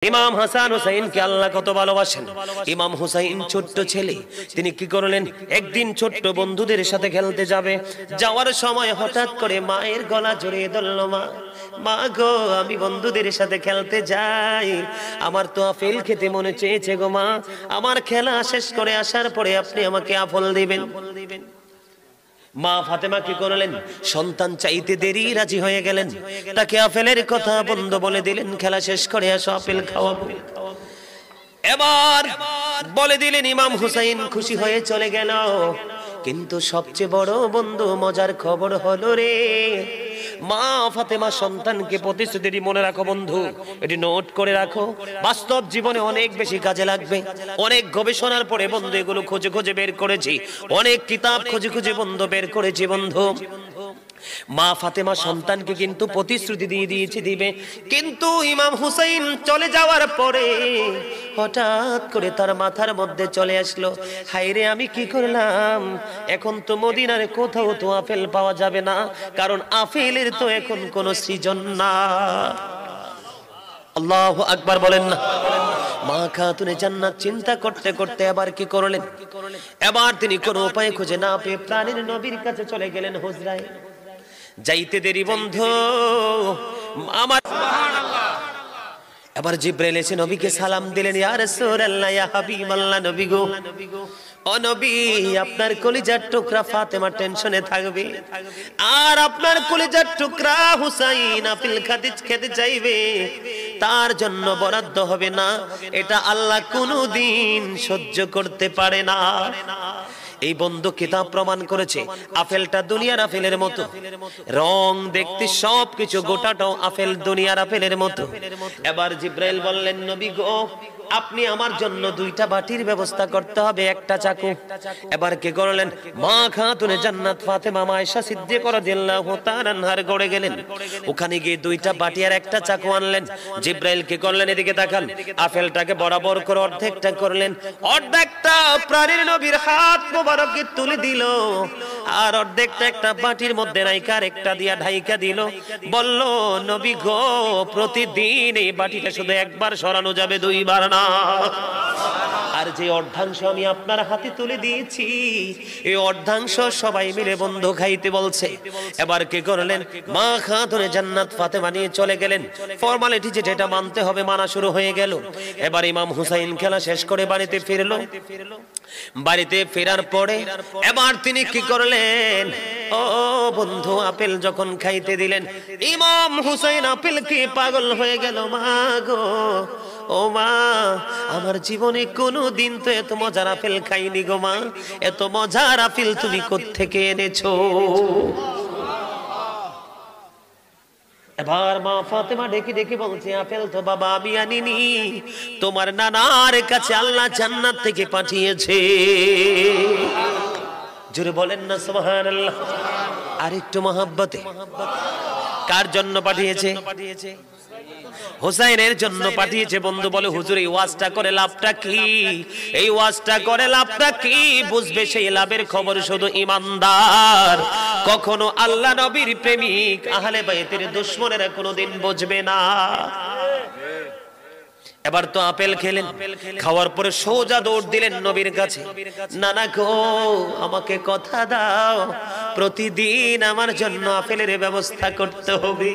ইমাম হাসান হুসাইনকে আল্লাহ কত ভালোবাসেন। ইমাম হুসাইন ছোট্ট ছেলে, তিনি কি করলেন, একদিন ছোট্ট বন্ধুদের সাথে খেলতে যাবে, যাওয়ার সময় হঠাৎ করে মায়ের গলা জড়িয়ে ধরল। মা গো, আমি বন্ধুদের সাথে খেলতে যাই, আমার তো আপেল খেতে মনে চেয়েছে গো মা, আমার খেলা শেষ করে আসার পরে আপনি আমাকে আপেল দিবেন। মা ফাতেমা কি করলেন, সন্তান চাইতে দেরি রাজি হয়ে গেলেন, তাকে আপেলের কথা বন্ধ বলে দিলেন, খেলা শেষ করে আসো আপেল খাওয়াবো। এবার বলে দিলেন, ইমাম হুসাইন খুশি হয়ে চলে গেল। কিন্তু সবচেয়ে বড় বন্ধু মজার খবর হলো রে, মা ফাতেমা সন্তানকে প্রতিশ্রুতি দিয়ে, মনে রাখো বন্ধু, এটি নোট করে রাখো, বাস্তব জীবনে অনেক বেশি কাজে লাগবে। অনেক গবেষণার পরে বন্ধু এগুলো খুঁজে খুঁজে বের করেছি, অনেক কিতাব খুঁজে খুঁজে বন্ধু বের করেছি বন্ধু। মা ফাতেমা সন্তানকে কিন্তু প্রতিশ্রুতি দিয়ে দিয়েছে দিবে, কিন্তু ইমাম হুসাইন চলে যাওয়ার পরে হঠাৎ করে তার মাথার মধ্যে চলে আসলো, হায়রে আমি কি করলাম, এখন তো মদিনার কোথাও তো আপেল পাওয়া যাবে না, কারণ আপেলের তো এখন কোনো সৃজন না। আল্লাহু আকবার বলেন না। মা খাতুনে জান্নাত চিন্তা করতে করতে এবার কি করলেন, এবার তিনি কোনো উপায় খুঁজে না পেয়ে প্রাণের নবীর কাছে চলে গেলেন হুজরায়। যাইতে দেরি বন্ধু আমার, এবার জিবরাইল এসে নবীকে সালাম দিলেন, ইয়া রাসূলুল্লাহ, ইয়া হাবিবাল্লাহ, নবী গো, ও নবী, আপনার কলিজার টুকরা ফাতেমা টেনশনে থাকবে, আর আপনার কলিজার টুকরা হুসাইন আপেল খেতে চাইবে, তার জন্য বরাদ্দ হবে না, এটা আল্লাহ কোনোদিন সহ্য করতে পারে না। এই বন্ধু কিতাব প্রমাণ করেছে, আপেলটা দুনিয়ার আপেলের মতো, রং দেখতে সবকিছু গোটাটাও আপেল দুনিয়ার আপেলের মতো। এবার জিবরাইল বললেন, নবী গো, আপনি আমার জন্য দুইটা বাটির ব্যবস্থা করতে হবে, একটা চাকু। এবার কি করলেন, মা খাতুনে জান্নাত ফাতেমা আয়েশা সিদ্দিকা রাদিয়াল্লাহু তাআলা আনহার ঘরে গেলেন, ওখানে গিয়ে দুইটা বাটি আর একটা চাকু আনলেন। জিবরাইল কি করলেন, এদিকে তাকান, আপেলটাকে বরাবর করে অর্ধেকটা করলেন, অর্ধেকটা প্রাণের নবীর হাত মোবারকে তুলে দিল, আর অর্ধেকটা একটা বাটির মধ্যে রাইখা একটা দিয়া ঢাইকা দিল, বলল, নবী গো, প্রতিদিন এই বাটিটা শুধু একবার সরানো যাবে, দুইবার না। আর যে অর্ধাংশ আমি আপনার হাতে তুলে দিয়েছি, এই অর্ধাংশ সবাই মিলে বন্ধু খাইতে বলছে। এবার কি করলেন, মা খাতুনে জান্নাত ফাতেমা নিয়ে চলে গেলেন, ফর্মালিটি যেটা মানতে হবে মানা শুরু হয়ে গেল। এবার ইমাম হুসাইন খেলা শেষ করে বাড়িতে ফিরলো। বাড়িতে ফেরার পরে এবার তিনি কি করলেন, ও বন্ধু, আপেল যখন খাইতে দিলেন, ইমাম হুসাইন আপেল কি পাগল হয়ে গেল, মা গো, ও মা, আমার জীবনে কোনো দিন তো এত মজার আপেল খাইনি গো মা, এত মজার আপেল তুমি কোত্থেকে এনেছো? এবার মা ফাতেমা ডেকে ডেকে বলছে, আপেল তো বাবা আমি আনিনি, তোমার নানার কাছে আল্লাহ জান্নাত থেকে পাঠিয়েছে। জোরে বলেন না সুবহানাল্লাহ। আরেকটু মহব্বতে, কার জন্য পাঠিয়েছে? হুসাইনের জন্য পাঠিয়েছে। বন্ধু বলে, হুজুর এই ওয়াজটা করে লাভটা কি? এই ওয়াজটা করে লাভটা কি? বুঝবে সেই লাভের খবর শুধু ইমানদার, কখনো আল্লাহ নবীর প্রেমিক আহলে বাইতের দুশমনেরা কোনোদিন বুঝবে না। এবার তো আপেল খেলেন, খাওয়ার পরে সোজা দৌড় দিলেন নবীর কাছে, নানা গো, আমাকে কথা দাও, প্রতিদিন আমার জন্য আপেলের ব্যবস্থা করতে হবে।